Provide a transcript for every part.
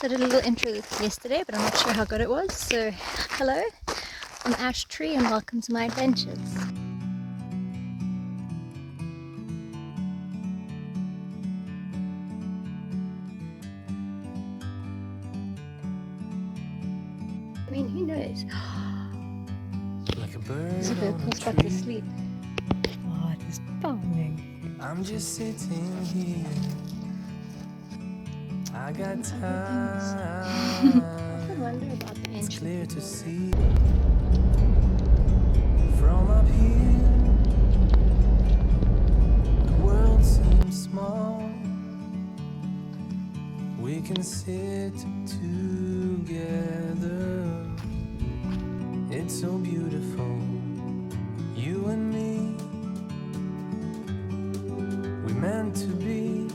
So I did a little intro yesterday, but I'm not sure how good it was. So hello, I'm Ashtree and welcome to my adventures. I mean, who knows? Like a bird. There's a very cool spot to sleep. Oh, it is bombing. I'm just sitting here. I got time. I wonder about the It's clear to people. see from up here. The world seems small. We can sit together. It's so beautiful, you and me. We meant to be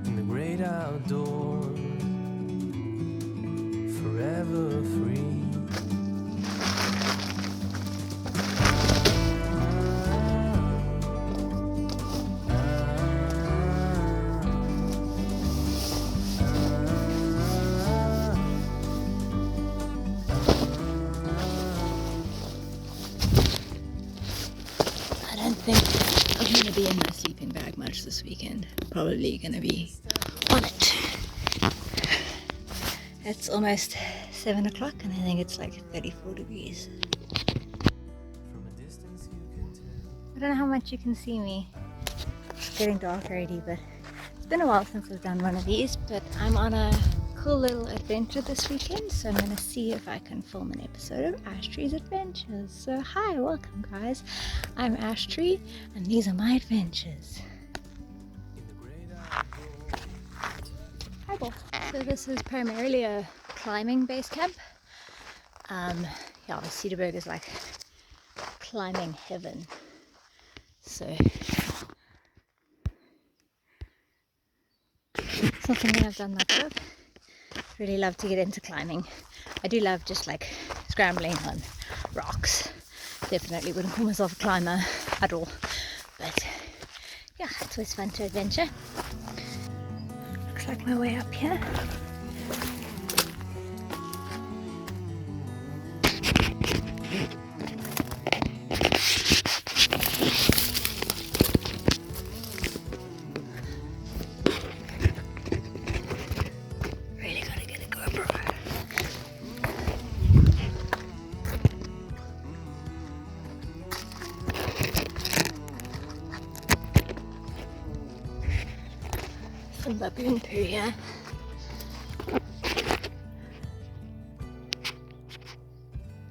in the great outdoors, forever free. I don't think I'm going to be in my sleeping bag much this weekend. Probably going to be on it. It's almost 7 o'clock and I think it's like 34 degrees. From a distance you can tell. I don't know how much you can see me. It's getting dark already, but it's been a while since I've done one of these. But I'm on a cool little adventure this weekend, so I'm going to see if I can film an episode of Ashtree's Adventures. So hi, welcome guys. I'm Ashtree and these are my adventures. Hi, Bob. So this is primarily a climbing base camp. Yeah, Cederberg is like climbing heaven. So it's not something I've done much of. Really love to get into climbing. I do love just like scrambling on rocks. Definitely wouldn't call myself a climber at all. But yeah, it's always fun to adventure. Looks like my way up here. Really gotta get a GoPro. Some baboon poo here.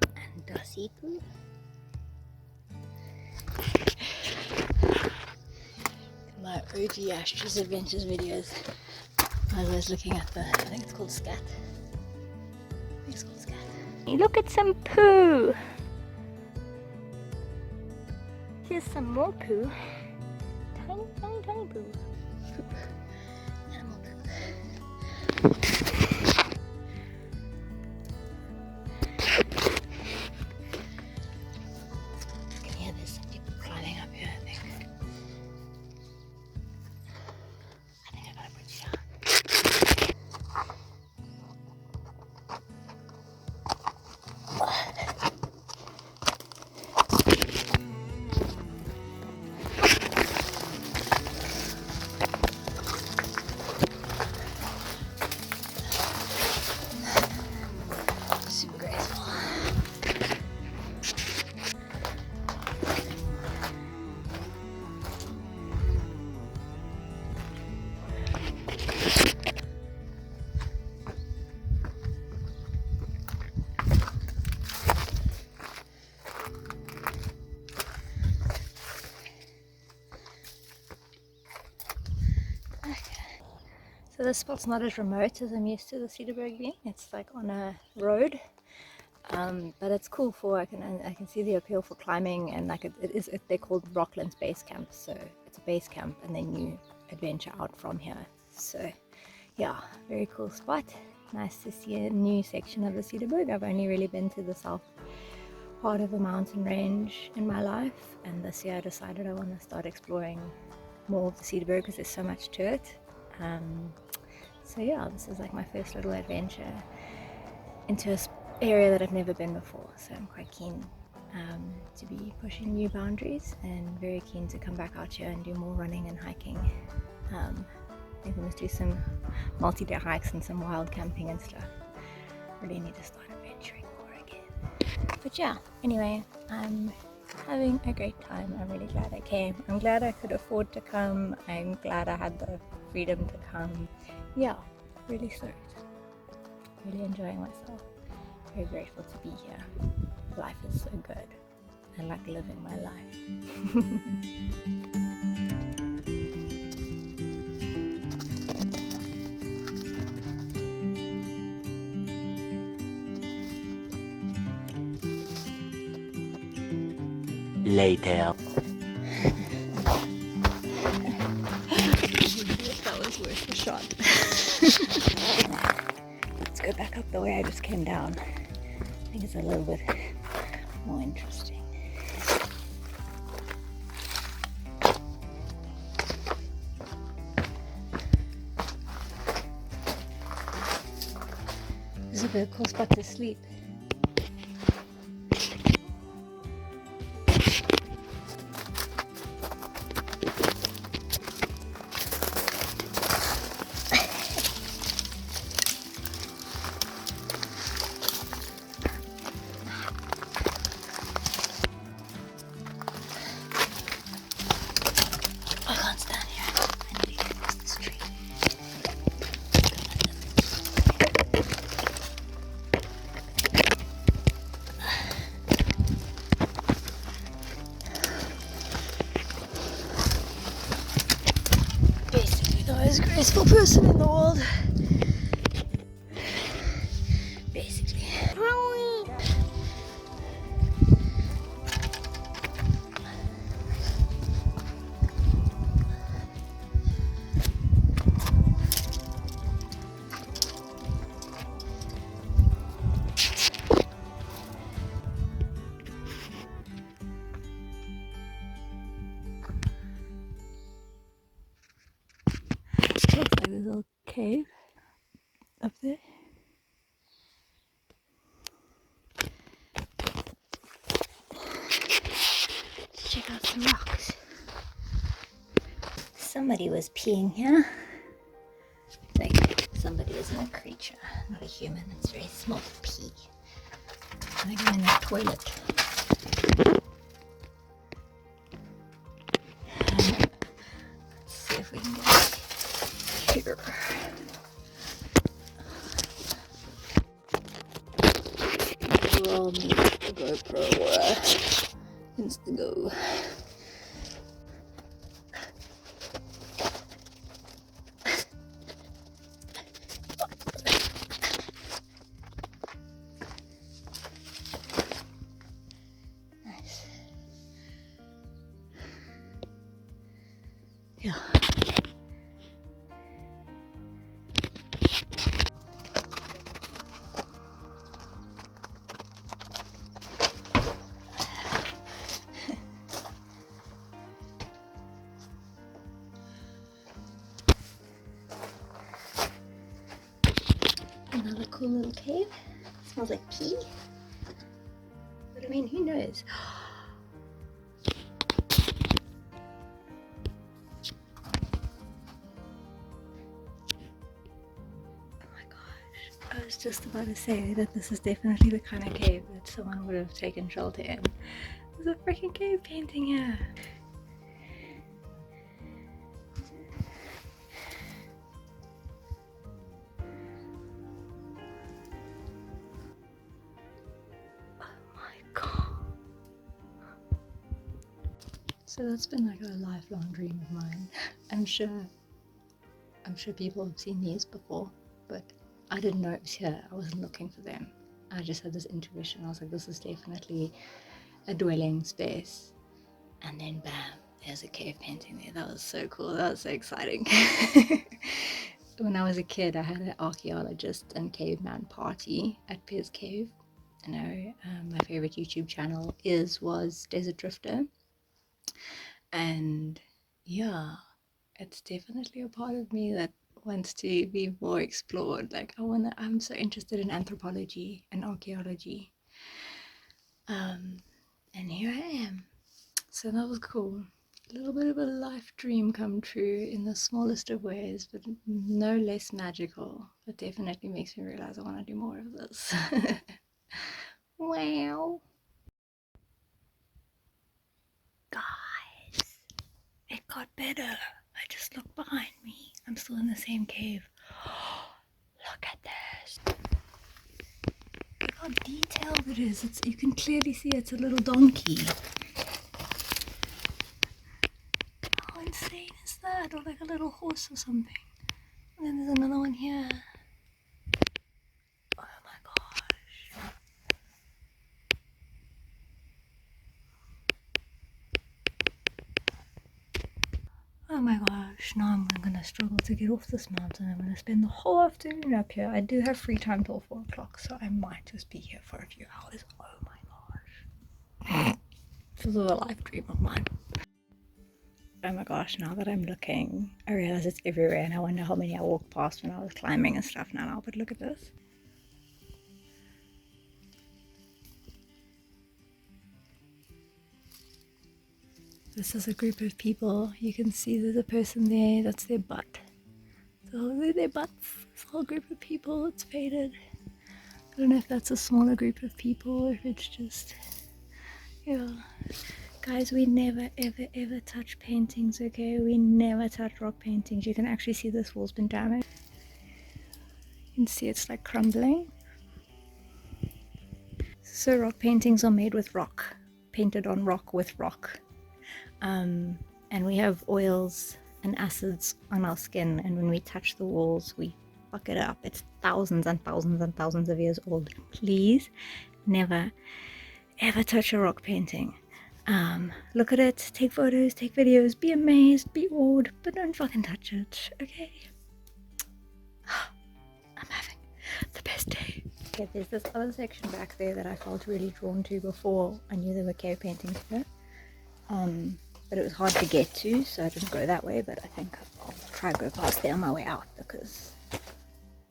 And dossy poo. My OG Ashtree's Adventures videos. I was always looking at the, I think it's called scat. I think it's called scat. Look at some poo! Here's some more poo. Tiny, tiny, tiny poo. Poop. Animal poop. You can hear there's some people climbing up here, I think. I think I got a bridge down. Super graceful. So this spot's not as remote as I'm used to the Cederberg being. It's like on a road, but it's cool for I can see the appeal for climbing, and like they're called Rocklands Base Camp. So it's a base camp, and then you adventure out from here. So yeah, very cool spot. Nice to see a new section of the Cederberg. I've only really been to the south part of the mountain range in my life, and this year I decided I want to start exploring more of the Cederberg because there's so much to it. So yeah, this is like my first little adventure into an area that I've never been before. So I'm quite keen to be pushing new boundaries, and very keen to come back out here and do more running and hiking. I think we must do some multi-day hikes and some wild camping and stuff. Really need to start adventuring more again. But yeah, anyway, I'm having a great time. I'm really glad I came. I'm glad I could afford to come. I'm glad I had the freedom to come. Yeah, really stoked. Really enjoying myself. Very grateful to be here. Life is so good. I like living my life. Later. That was worth a shot. Let's go back up the way I just came down. I think it's a little bit more interesting. This is a very cool spot to sleep. I can't stand here. I need to get across this tree. Basically the most graceful person in the world. Basically. Looks like this little cave up there. Let's check out some rocks. Somebody was peeing here. Like somebody isn't a creature, not a human. It's very small pee. I go in the toilet. Let's see if we can get here. Roll me the GoPro Insta-go. Nice. Yeah. Another cool little cave. Smells like pee. But I mean, who knows? Oh my gosh. I was just about to say that this is definitely the kind of cave that someone would have taken shelter in. There's a freaking cave painting here. So that's been like a lifelong dream of mine. I'm sure people have seen these before, but I didn't know it was here. I wasn't looking for them. I just had this intuition. I was like, this is definitely a dwelling space. And then bam, there's a cave painting there. That was so cool. That was so exciting. When I was a kid, I had an archaeologist and caveman party at Piers Cave. I know my favorite YouTube channel was Desert Drifter. And yeah, it's definitely a part of me that wants to be more explored. Like I'm so interested in anthropology and archaeology. And here I am. So that was cool. A little bit of a life dream come true in the smallest of ways, but no less magical. It definitely makes me realize I want to do more of this. Wow. Guys, it got better. I just looked behind me. I'm still in the same cave. Look at this. Look how detailed it is. You can clearly see it's a little donkey. How insane is that? Or like a little horse or something. And then there's another one here. Oh my gosh. Oh my gosh, now I'm gonna struggle to get off this mountain. I'm gonna spend the whole afternoon up here. I do have free time till 4 o'clock, so I might just be here for a few hours. Oh my gosh. This is a life dream of mine. Oh my gosh, now that I'm looking, I realize it's everywhere, and I wonder how many I walked past when I was climbing and stuff now. But look at this. This is a group of people. You can see there's a person there. That's their butt. So their butts. This whole group of people. It's faded. I don't know if that's a smaller group of people or if it's just, yeah. Guys, we never ever ever touch paintings, okay? We never touch rock paintings. You can actually see this wall's been damaged. You can see it's like crumbling. So rock paintings are made with rock, painted on rock with rock. And we have oils and acids on our skin, and when we touch the walls we fuck it up. It's thousands and thousands and thousands of years old. Please never ever touch a rock painting. Look at it, take photos, take videos, be amazed, be awed, but don't fucking touch it, okay? I'm having the best day. Okay, there's this other section back there that I felt really drawn to before I knew there were cave paintings here. But it was hard to get to, so I didn't go that way, but I think I'll try to go past there on my way out, because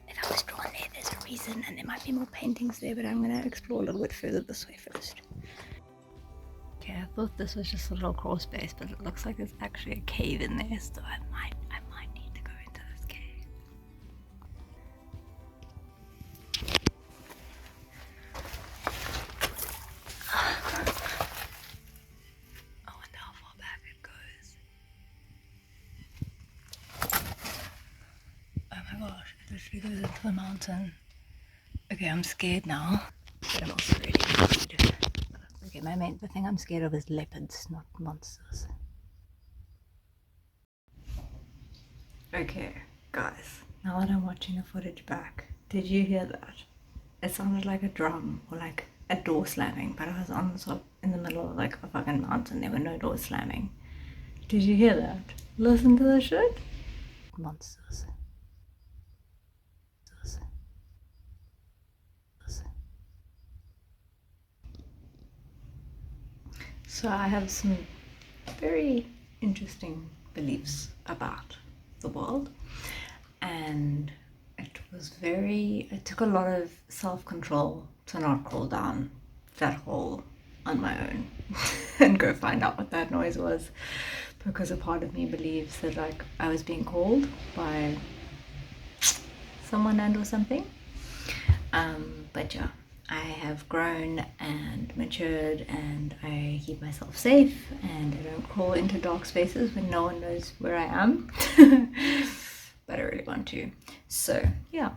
if I was drawn there, there's a reason, and there might be more paintings there, but I'm going to explore a little bit further this way first. Okay, I thought this was just a little crawl space, but it looks like there's actually a cave in there, so I might need to go into this cave. I wonder how far back it goes. Oh my gosh, it literally goes into the mountain. Okay, I'm scared now, but I'm also really excited. Okay, the thing I'm scared of is leopards, not monsters. Okay, guys, now that I'm watching the footage back, did you hear that? It sounded like a drum or like a door slamming, but I was on the top in the middle of like a fucking mountain. There were no doors slamming. Did you hear that? Listen to the shit. Monsters. So I have some very interesting beliefs about the world, and it took a lot of self-control to not crawl down that hole on my own and go find out what that noise was, because a part of me believes that like I was being called by someone and or something. But yeah, I have grown and matured, and I keep myself safe, and I don't crawl into dark spaces when no one knows where I am. But I really want to. So yeah,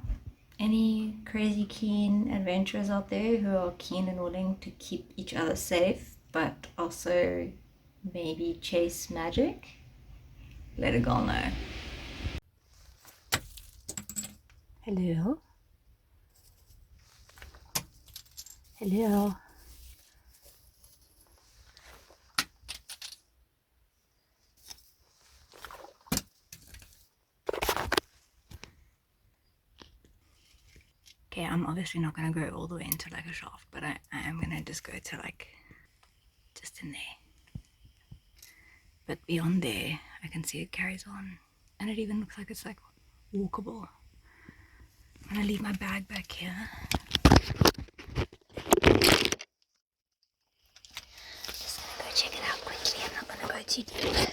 any crazy keen adventurers out there who are keen and willing to keep each other safe, but also maybe chase magic, let a girl know. Hello. Hello. Okay, I'm obviously not gonna go all the way into like a shaft, but I am gonna just go to like just in there. But beyond there, I can see it carries on, and it even looks like it's like walkable. I'm gonna leave my bag back here. Just gonna go check it out quickly. I'm not gonna go too deep.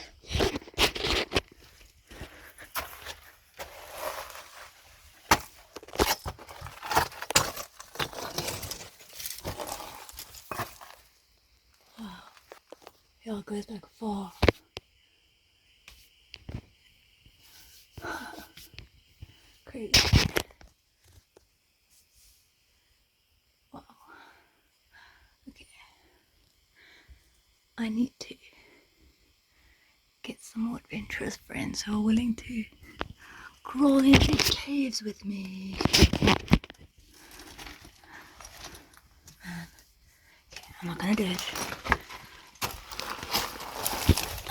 Yeah, it goes back far. Crazy. Wow. Okay. I need to get some more adventurous friends who are willing to crawl into caves with me. Okay, I'm not gonna do it.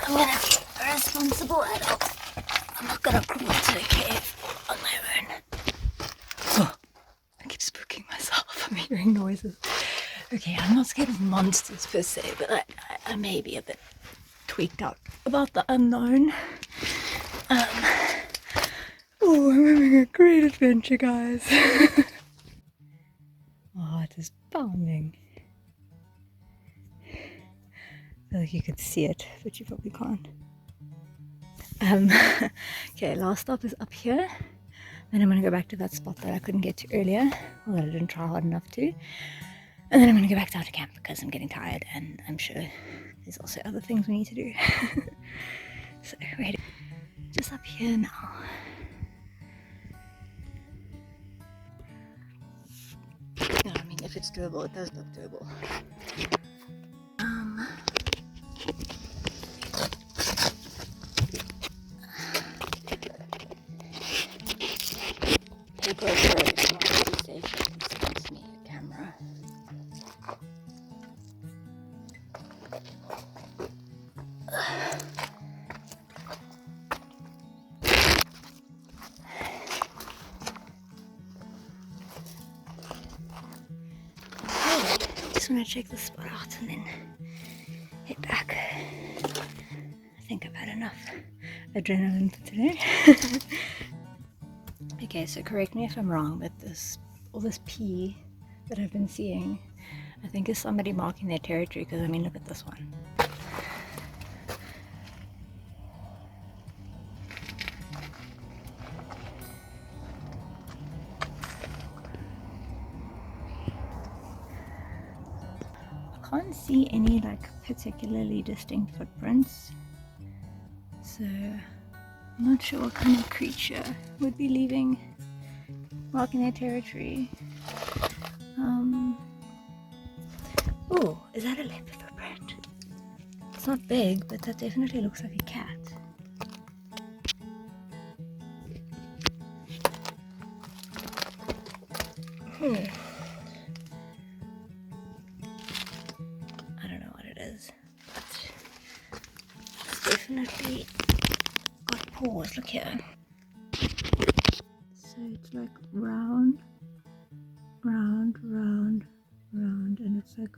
I'm gonna be a responsible adult. I'm not gonna crawl to a cave on my own. Oh, I keep spooking myself. I'm hearing noises. Okay, I'm not scared of monsters per se, but I may be a bit tweaked out about the unknown. Oh, I'm having a great adventure, guys. My heart is pounding. I feel like you could see it, but you probably can't. Okay, last stop is up here. Then I'm going to go back to that spot that I couldn't get to earlier, or that I didn't try hard enough to. And then I'm going to go back down to camp because I'm getting tired and I'm sure there's also other things we need to do. So, we're just up here now. Yeah, I mean, if it's doable, it does look doable. The GoPro is not really safe. It gives me a camera. Just want to check the spot out and then head back. I think I've had enough adrenaline for today. Okay, so correct me if I'm wrong, but all this pee that I've been seeing, I think is somebody marking their territory, because I mean, look at this one. I can't see any like particularly distinct footprints, so I'm not sure what kind of creature would be marking their territory. Oh, is that a leopard footprint? It's not big, but that definitely looks like a cat. I don't know what it is, but it's definitely got paws. Look here. So it's like round, round, round, round, and it's like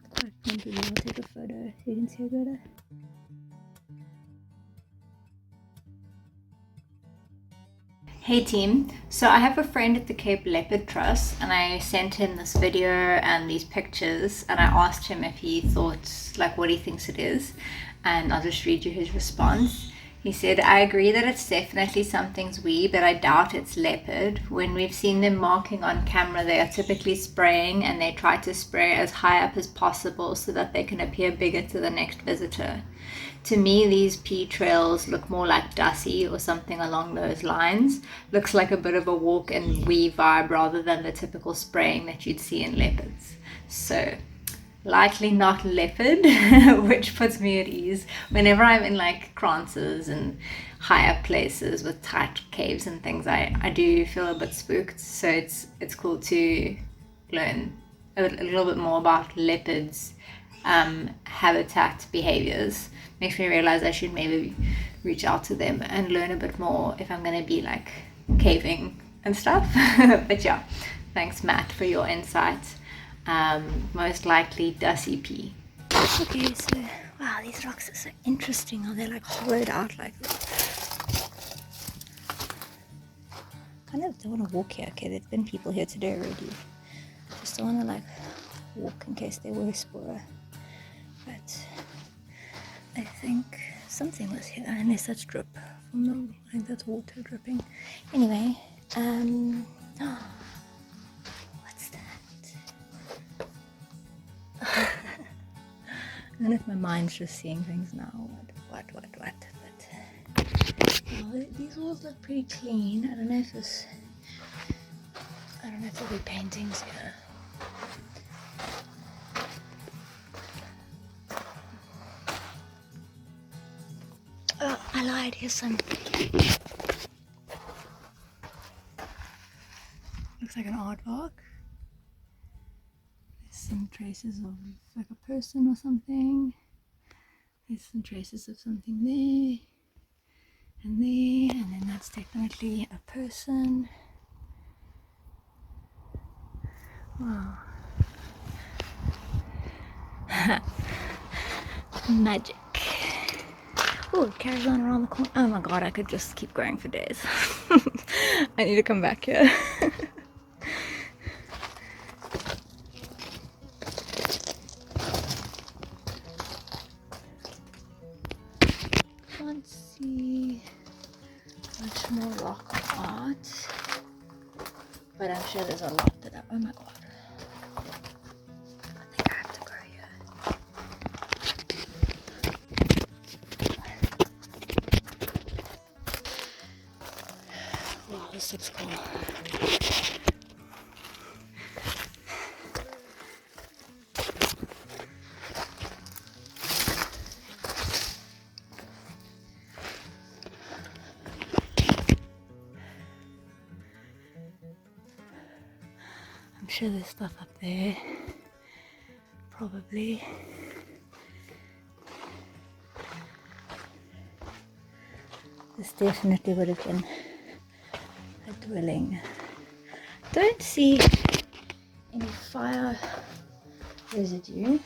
quite pointy. I'll take a photo so you can see it better. Hey team, so I have a friend at the Cape Leopard Trust and I sent him this video and these pictures and I asked him if he thought, like what he thinks it is, and I'll just read you his response. He said, I agree that it's definitely something's wee, but I doubt it's leopard. When we've seen them marking on camera, they are typically spraying and they try to spray as high up as possible so that they can appear bigger to the next visitor. To me, these pea trails look more like Dusty or something along those lines. Looks like a bit of a walk and wee vibe rather than the typical spraying that you'd see in leopards. So, likely not leopard, which puts me at ease. Whenever I'm in like kranzes and higher places with tight caves and things, I do feel a bit spooked. So it's cool to learn a little bit more about leopards' habitat behaviors. Makes me realize I should maybe reach out to them and learn a bit more if I'm going to be like caving and stuff. But yeah, thanks Matt for your insights. Most likely Dusty P. Okay, so wow, these rocks are so interesting. Are they like hollowed out like this? kind of don't want to walk here. Okay, there's been people here today already. Just don't want to like walk in case they were a spoiler. But I think something was here, unless that's drip from the, I think that's water dripping. Anyway, what's that? I don't know if my mind's just seeing things now. What? But well, these walls look pretty clean. I don't know if there'll be paintings here. Oh, I lied. Here's some. Looks like an aardvark. There's some traces of like a person or something. There's some traces of something there. And then that's definitely a person. Wow. Magic. Oh, it carries on around the corner. Oh my god, I could just keep going for days. I need to come back here. Can't see much more rock art, but I'm sure there's a lot that I, oh my god. I think I have to go here. Wow, this looks cool. I'm sure there's stuff up there, probably. This definitely would have been a dwelling. Don't see any fire residue.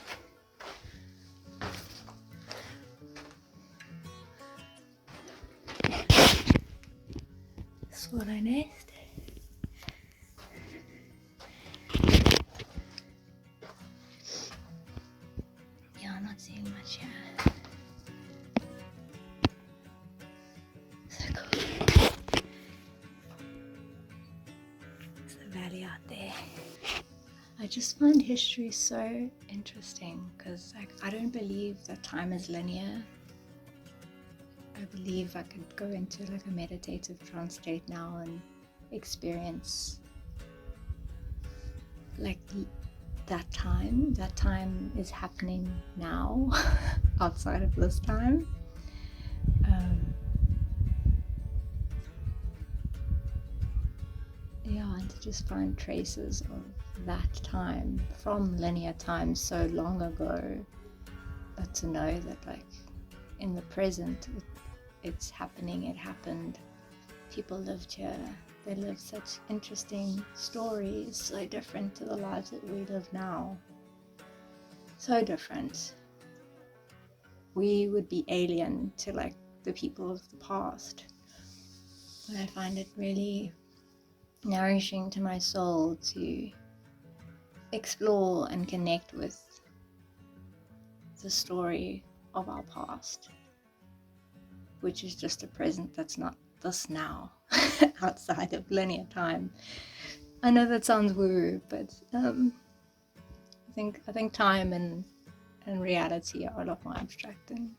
Swallow nest. Yeah, I'm not seeing much here. So cool. There's the valley out there. I just find history so interesting because like, I don't believe that time is linear. I believe I could go into like a meditative trance state now and experience like that time is happening now outside of this time. Yeah, and to just find traces of that time from linear time so long ago, but to know that like in the present it's happening, it happened, people lived here, they lived such interesting stories, so different to the lives that we live now. So different. We would be alien to like the people of the past. But I find it really nourishing to my soul to explore and connect with the story of our past, which is just a present that's not this now, outside of linear time. I know that sounds woo, but I think time and reality are a lot more abstract than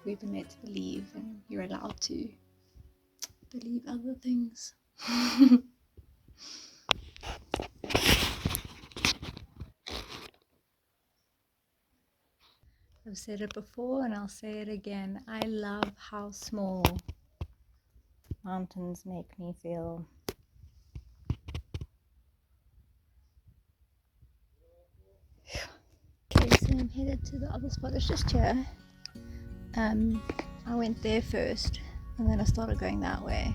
we've been led to believe, and you're allowed to believe other things. I've said it before and I'll say it again. I love how small mountains make me feel. Okay, so I'm headed to the other spot. It's just here. I went there first and then I started going that way.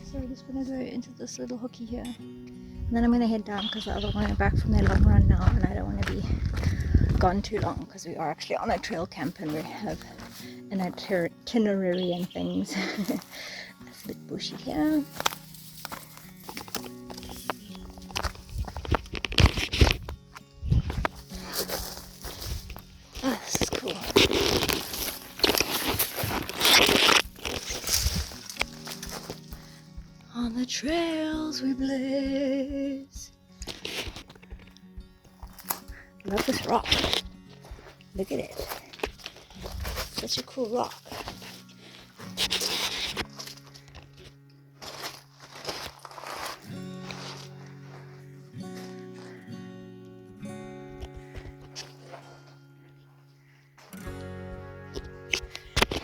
So I'm just gonna go into this little hooky here. And then I'm gonna head down because the other one are back from their long run now and I don't want to be gone too long because we are actually on a trail camp and we have an itinerary and things. It's a bit bushy here. On the trails we blaze. Love this rock. Look at it. Such a cool rock.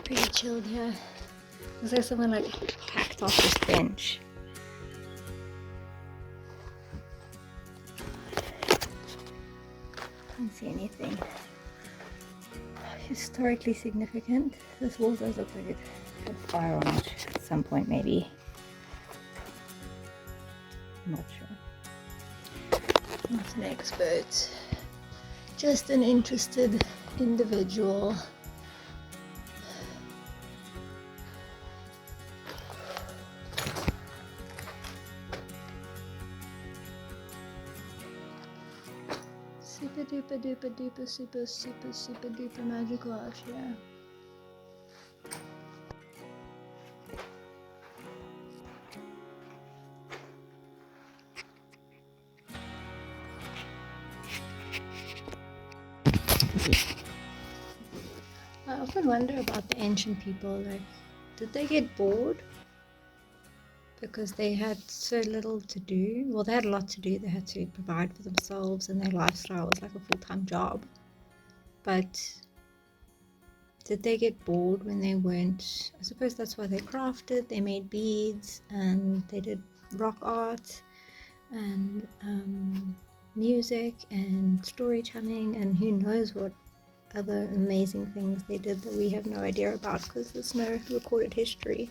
Pretty chilled here. Looks like someone like packed off this bench. Can't see anything historically significant. This wall does look like it had fire on it at some point, maybe. I'm not sure. Not an expert, just an interested individual. Super duper duper duper super super super duper magical out here. I often wonder about the ancient people, like, did they get bored? Because they had so little to do. Well, they had a lot to do. They had to provide for themselves, and their lifestyle was like a full-time job. But did they get bored when they weren't? I suppose that's why they crafted. They made beads, and they did rock art, and music, and storytelling, and who knows what other amazing things they did that we have no idea about because there's no recorded history.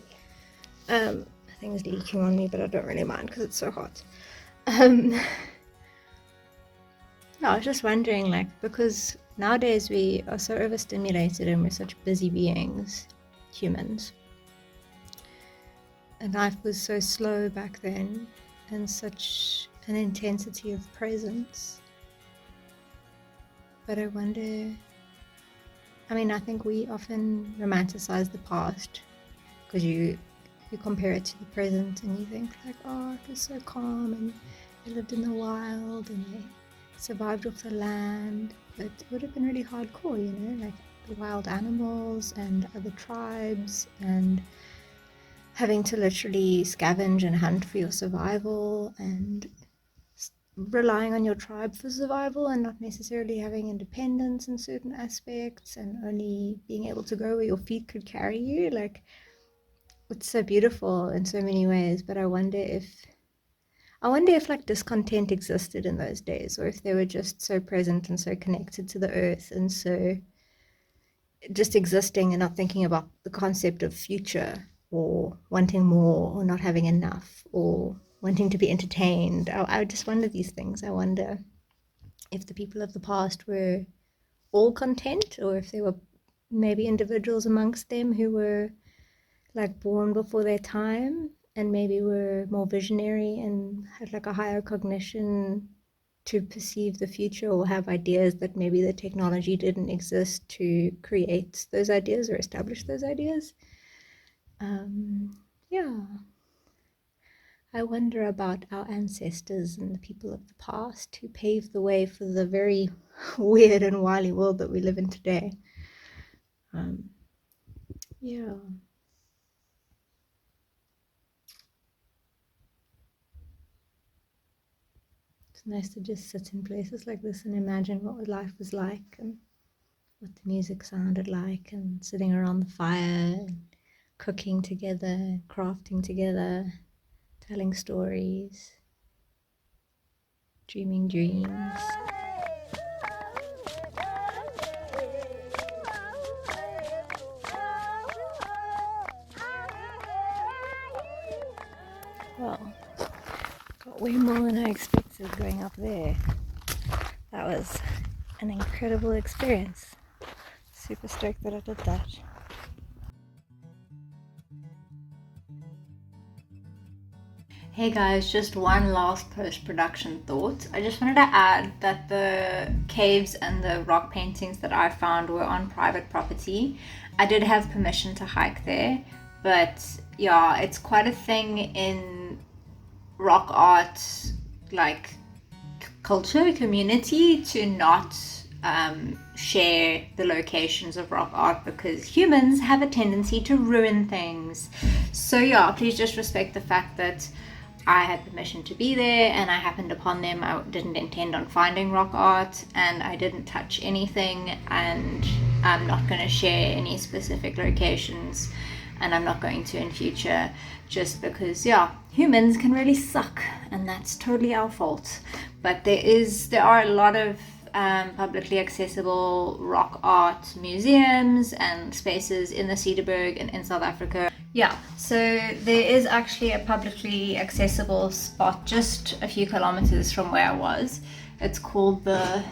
Things leaking on me, but I don't really mind because it's so hot. No, I was just wondering, like, because nowadays we are so overstimulated and we're such busy beings, humans, and life was so slow back then and such an intensity of presence. But I wonder, I mean, I think we often romanticize the past because you compare it to the present and you think like, oh, it was so calm and they lived in the wild and they survived off the land, but it would have been really hardcore, you know, like the wild animals and other tribes and having to literally scavenge and hunt for your survival and relying on your tribe for survival and not necessarily having independence in certain aspects and only being able to go where your feet could carry you. Like, it's so beautiful in so many ways, but I wonder if like discontent existed in those days, or if they were just so present and so connected to the earth and so just existing and not thinking about the concept of future or wanting more or not having enough or wanting to be entertained. I just wonder these things. I wonder if the people of the past were all content, or if there were maybe individuals amongst them who were like born before their time and maybe were more visionary and had like a higher cognition to perceive the future or have ideas that maybe the technology didn't exist to create those ideas or establish those ideas. Yeah, I wonder about our ancestors and the people of the past who paved the way for the very weird and wily world that we live in today. Yeah. It's nice to just sit in places like this and imagine what life was like and what the music sounded like, and sitting around the fire and cooking together, crafting together, telling stories, dreaming dreams. Well, got way more than I expected going up there. That was an incredible experience. Super stoked that I did that. Hey guys, just one last post-production thought. I just wanted to add that the caves and the rock paintings that I found were on private property. I did have permission to hike there, but yeah, it's quite a thing in rock art like culture community to not share the locations of rock art, because humans have a tendency to ruin things. So yeah, please just respect the fact that I had permission to be there and I happened upon them. I didn't intend on finding rock art and I didn't touch anything, and I'm not going to share any specific locations, and I'm not going to in future, just because yeah, humans can really suck and that's totally our fault. But there are a lot of publicly accessible rock art museums and spaces in the Cederberg and in South Africa. Yeah, so there is actually a publicly accessible spot just a few kilometers from where I was. It's called the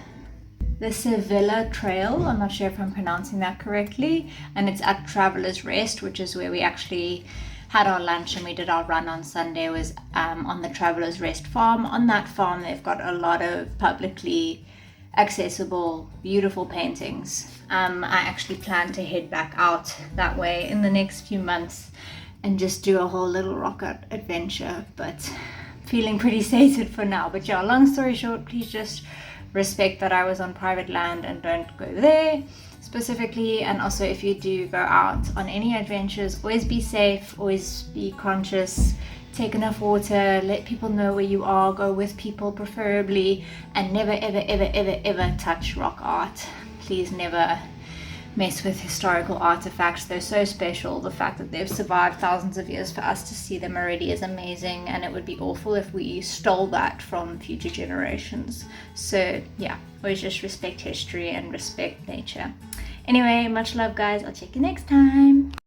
Sevilla Trail. I'm not sure if I'm pronouncing that correctly, and it's at Traveller's Rest, which is where we actually had our lunch and we did our run on Sunday. It was on the Traveller's Rest farm. On that farm they've got a lot of publicly accessible, beautiful paintings. I actually plan to head back out that way in the next few months and just do a whole little rock art adventure, but feeling pretty sated for now. But yeah, long story short, please just respect that I was on private land and don't go there specifically. And also, if you do go out on any adventures, always be safe, always be conscious, take enough water, let people know where you are, go with people preferably, and never ever ever ever ever touch rock art. Please never mess with historical artifacts. They're so special. The fact that they've survived thousands of years for us to see them already is amazing, and it would be awful if we stole that from future generations. So yeah, always just respect history and respect nature. Anyway, much love guys, I'll check you next time.